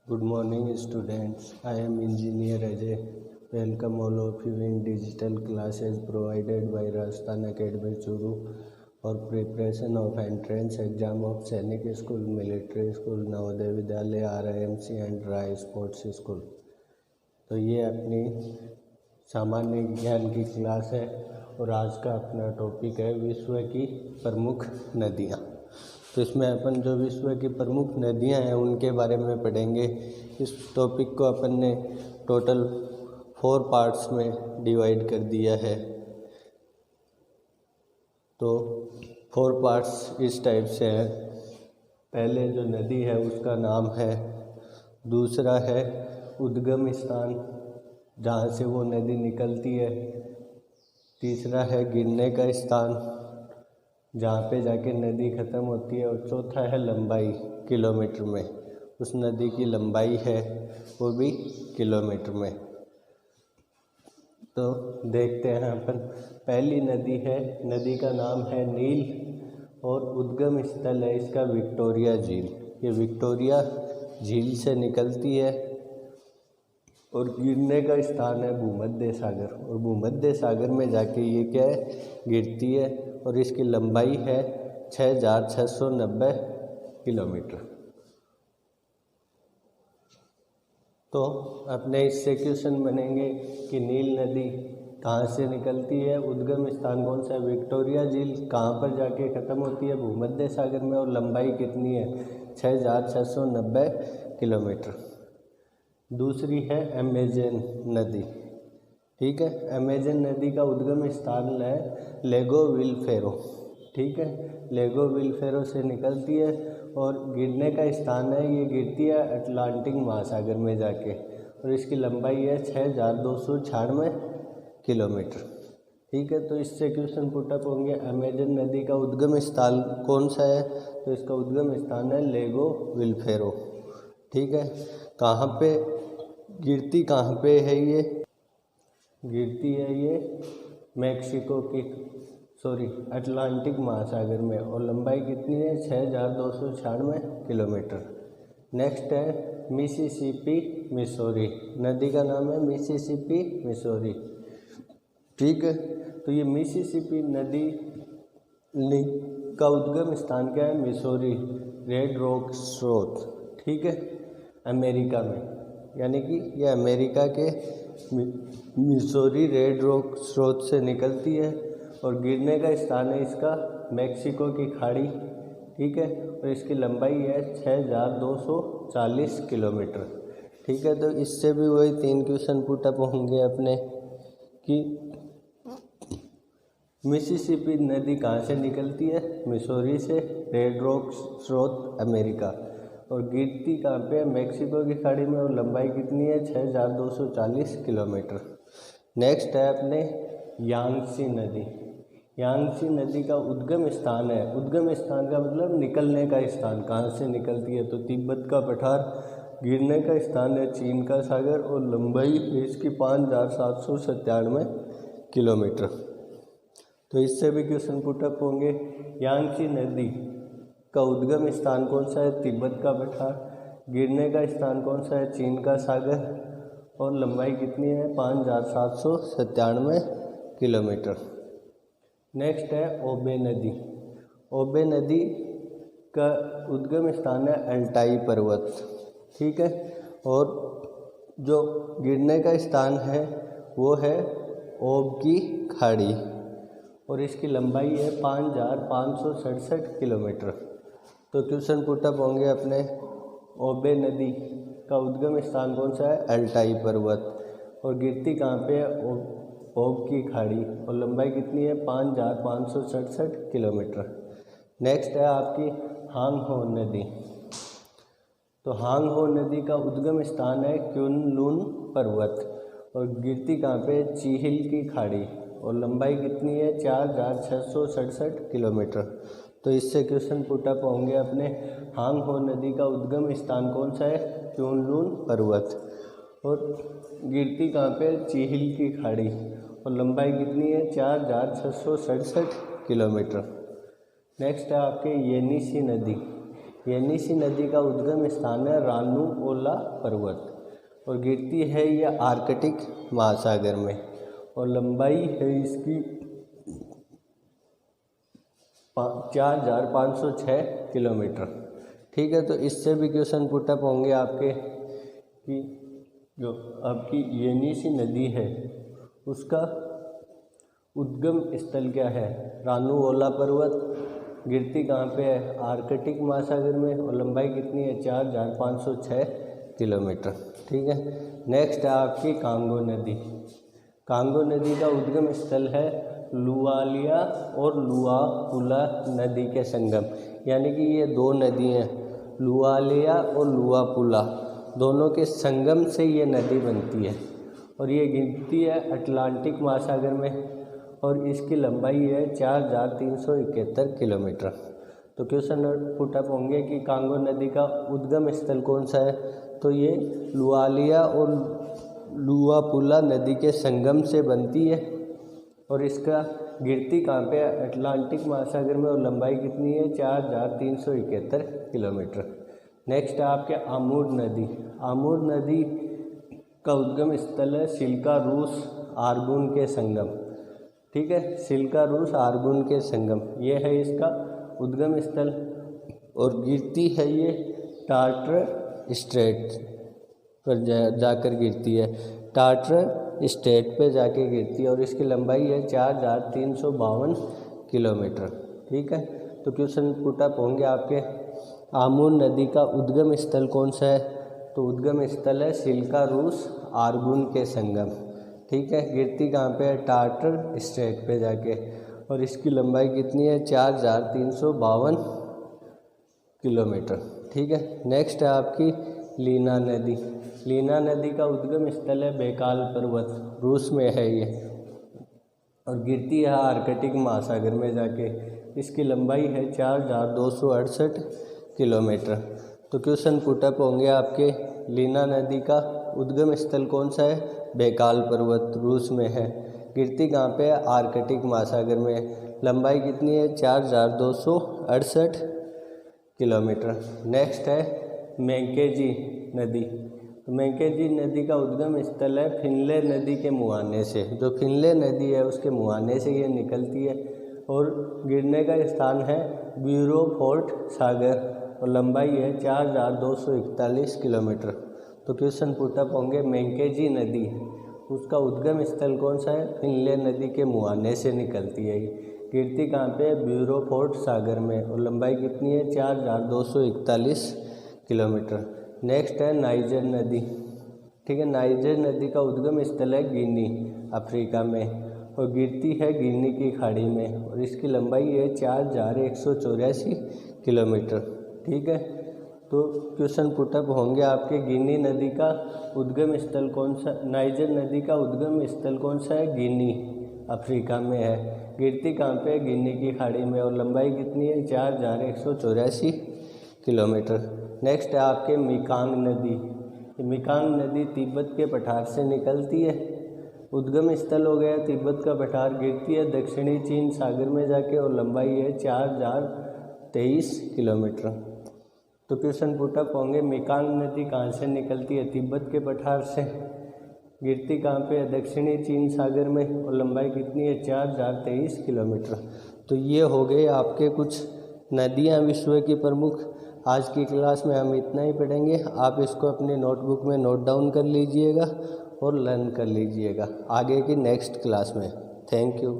Good morning, students. I am Engineer Ajay. Welcome all of you in digital classes provided by Rajasthan Academy Churu for preparation of entrance exam of Sainik School, Military School, Navodaya Vidyalaya, RIMC and Rai Sports School. तो ये अपनी सामान्य ज्ञान की class है और आज का अपना टॉपिक है विश्व की प्रमुख नदियाँ। तो इसमें अपन जो विश्व की प्रमुख नदियां हैं उनके बारे में पढ़ेंगे। इस टॉपिक को अपन ने टोटल 4 पार्ट्स में डिवाइड कर दिया है। तो 4 पार्ट्स इस टाइप से हैं। पहले जो नदी है उसका नाम है, दूसरा है उद्गम स्थान जहाँ से वो नदी निकलती है, तीसरा है गिरने का स्थान जहाँ पे जाके नदी ख़त्म होती है, और चौथा है लंबाई किलोमीटर में। उस नदी की लंबाई है वो भी किलोमीटर में। तो देखते हैं अपन। पहली नदी है, नदी का नाम है नील और उद्गम स्थल है इसका विक्टोरिया झील। ये विक्टोरिया झील से निकलती है और गिरने का स्थान है भूमध्य सागर, और भूमध्य सागर में जाके ये क्या है, गिरती है, और इसकी लंबाई है 6690 किलोमीटर। तो अपने इससे क्वेश्चन बनेंगे कि नील नदी कहाँ से निकलती है, उद्गम स्थान कौन सा है, विक्टोरिया झील, कहाँ पर जाके ख़त्म होती है, भूमध्य सागर में, और लंबाई कितनी है, 6690 किलोमीटर। दूसरी है अमेजन नदी। ठीक है, अमेजन नदी का उद्गम स्थान है लेगो विल फेरो। ठीक है, लेगो विल फेरो से निकलती है और गिरने का स्थान है, ये गिरती है अटलांटिक महासागर में जाके, और इसकी लंबाई है 6296 किलोमीटर। ठीक है, तो इससे क्वेश्चन पुटअप होंगे, अमेजन नदी का उद्गम स्थान कौन सा है, तो इसका उद्गम स्थान है लेगो विल फेरो। ठीक है, कहाँ पे गिरती, कहाँ पे है ये गिरती है, ये मैक्सिको की अटलांटिक महासागर में, और लंबाई कितनी है, 6296 किलोमीटर। नेक्स्ट है मिसिसिपी मिसौरी। नदी का नाम है मिसिसिपी मिसौरी। ठीक है, तो ये मिसिसिपी नदी का उद्गम स्थान क्या है, मिसौरी रेड रॉक स्रोत। ठीक है, अमेरिका में, यानी कि ये अमेरिका के मिसौरी रेड रॉक स्रोत से निकलती है, और गिरने का स्थान है इसका मैक्सिको की खाड़ी। ठीक है, और इसकी लंबाई है 6240 किलोमीटर। ठीक है, तो इससे भी वही 3 क्वेश्चन पुटअप होंगे अपने कि मिसिसिपी नदी कहाँ से निकलती है, मिसौरी से, रेड रॉक स्रोत अमेरिका, और गिरती कहाँ पे है, मैक्सिको की खाड़ी में, और लंबाई कितनी है, 6240 किलोमीटर। नेक्स्ट है अपने यांगसी नदी। यांगसी नदी का उद्गम स्थान है, उद्गम स्थान का मतलब निकलने का स्थान, कहाँ से निकलती है, तो तिब्बत का पठार, गिरने का स्थान है चीन का सागर, और लंबाई है इसकी 5797 किलोमीटर। तो इससे भी क्वेश्चन पुटअप होंगे। यांगसी नदी का उद्गम स्थान कौन सा है, तिब्बत का पठार, गिरने का स्थान कौन सा है, चीन का सागर, और लंबाई कितनी है, 5797 किलोमीटर। नेक्स्ट है ओबे नदी। ओबे नदी का उद्गम स्थान है अल्टाई पर्वत। ठीक है, और जो गिरने का स्थान है वो है ओब की खाड़ी, और इसकी लंबाई है 5567 किलोमीटर। तो क्वेश्चन पुटअप होंगे अपने, ओबे नदी का उद्गम स्थान कौन सा है, अल्टाई पर्वत, और गिरती कहाँ पे है, ओब की खाड़ी, और लंबाई कितनी है, 5567 किलोमीटर। नेक्स्ट है आपकी हांग हो नदी। तो हांग हो नदी का उद्गम स्थान है क्युनलुन पर्वत, और गिरती कहाँ पे, चीहिल की खाड़ी, और लंबाई कितनी है, 4667 किलोमीटर। तो इससे क्वेश्चन पुटअप होंगे अपने, हांग हो नदी का उद्गम स्थान कौन सा है, क्युनलुन पर्वत, और गिरती कहाँ पे, चीहिल की खाड़ी, और लंबाई कितनी है, 4667 किलोमीटर। नेक्स्ट है आपके येनिसी नदी। येनिसी नदी का उद्गम स्थान है रानू-ओला पर्वत और गिरती है ये आर्कटिक महासागर में और लंबाई है इसकी 4506 किलोमीटर। ठीक है, तो इससे भी क्वेश्चन पुटअप होंगे आपके कि जो आपकी येनिसी नदी है उसका उद्गम स्थल क्या है, रानू-ओला पर्वत, गिरती कहाँ पे है, आर्कटिक महासागर में और लंबाई कितनी है, 4506 किलोमीटर। ठीक है, नेक्स्ट है आपकी कांगो नदी। कांगो नदी का उद्गम स्थल है लुआलिया और लुआपुला नदी के संगम, यानी कि ये दो नदी हैं, लुआलिया और लुआपुला, दोनों के संगम से ये नदी बनती है और ये गिरती है अटलांटिक महासागर में और इसकी लंबाई है 4371 किलोमीटर। तो क्वेश्चन पुटअप होंगे कि कांगो नदी का उद्गम स्थल कौन सा है, तो ये लुआलिया और लुआपुला नदी के संगम से बनती है और इसका गिरती कहाँ पे है, अटलांटिक महासागर में और लंबाई कितनी है, 4371 किलोमीटर। नेक्स्ट है आपके आमूर नदी। आमूर नदी का उद्गम स्थल है सिल्का रूस आर्गुन के संगम। ठीक है, सिल्का रूस आर्गुन के संगम ये है इसका उद्गम स्थल और गिरती है ये टार्टर स्ट्रेट पर जाकर गिरती है, टार्टर स्ट्रेट पे जाके गिरती है और इसकी लंबाई है 4352 किलोमीटर। ठीक है, तो क्वेश्चन पुटअप होंगे आपके आमूर नदी का उद्गम स्थल कौन सा है, तो उद्गम स्थल है सिल्का रूस आर्गुन के संगम। ठीक है, गिरती कहाँ पे है, टार्टर स्ट्रेट पे जाके और इसकी लंबाई कितनी है, 4352 किलोमीटर। ठीक है, नेक्स्ट है आपकी लीना नदी। लीना नदी का उद्गम स्थल है बैकाल पर्वत, रूस में है ये और गिरती है आर्कटिक महासागर में जाके, इसकी लंबाई है 4268 किलोमीटर। तो क्वेश्चन पुटअप होंगे आपके लीना नदी का उद्गम स्थल कौन सा है, बैकाल पर्वत, रूस में है, गिरती कहाँ पे है, आर्कटिक महासागर में, लंबाई कितनी है, 4268 किलोमीटर। नेक्स्ट है मैकेंजी नदी। तो मैकेंजी नदी का उद्गम स्थल है फिनले नदी के मुहाने से, जो फिनले नदी है उसके मुहाने से ये निकलती है और गिरने का स्थान है ब्यूरोफोर्ट सागर और लंबाई है 4241 किलोमीटर। तो क्वेश्चन पुटअप होंगे मैकेंजी नदी उसका उद्गम स्थल कौन सा है, फिनले नदी के मुहाने से निकलती है, गिरती कहाँ पे, ब्यूरोफोर्ट सागर में और लंबाई कितनी है, 4241 किलोमीटर। नेक्स्ट है नाइजर नदी। ठीक है, नाइजर नदी का उद्गम स्थल है गिनी अफ्रीका में और गिरती है गिनी की खाड़ी में और इसकी लंबाई है 4184 किलोमीटर। ठीक है, तो क्वेश्चन पुटअप होंगे आपके गिनी नदी का उद्गम स्थल कौन सा, नाइजर नदी का उद्गम स्थल कौन सा है, गिनी अफ्रीका में है, गिरती कहाँ पे, गिनी की खाड़ी में और लंबाई कितनी है, 4184 किलोमीटर। नेक्स्ट है आपके मिकांग नदी। मिकांग नदी तिब्बत के पठार से निकलती है, उद्गम स्थल हो गया तिब्बत का पठार, गिरती है दक्षिणी चीन सागर में जाके और लंबाई है 4023 किलोमीटर। तो क्वेश्चन पुटअप होंगे मिकांग नदी कहाँ से निकलती है, तिब्बत के पठार से, गिरती कहाँ पे है, दक्षिणी चीन सागर में और लंबाई कितनी है, 4023 किलोमीटर। तो ये हो गए आपके कुछ नदियाँ विश्व की प्रमुख। आज की क्लास में हम इतना ही पढ़ेंगे, आप इसको अपने नोटबुक में नोट डाउन कर लीजिएगा और लर्न कर लीजिएगा आगे की नेक्स्ट क्लास में। Thank you.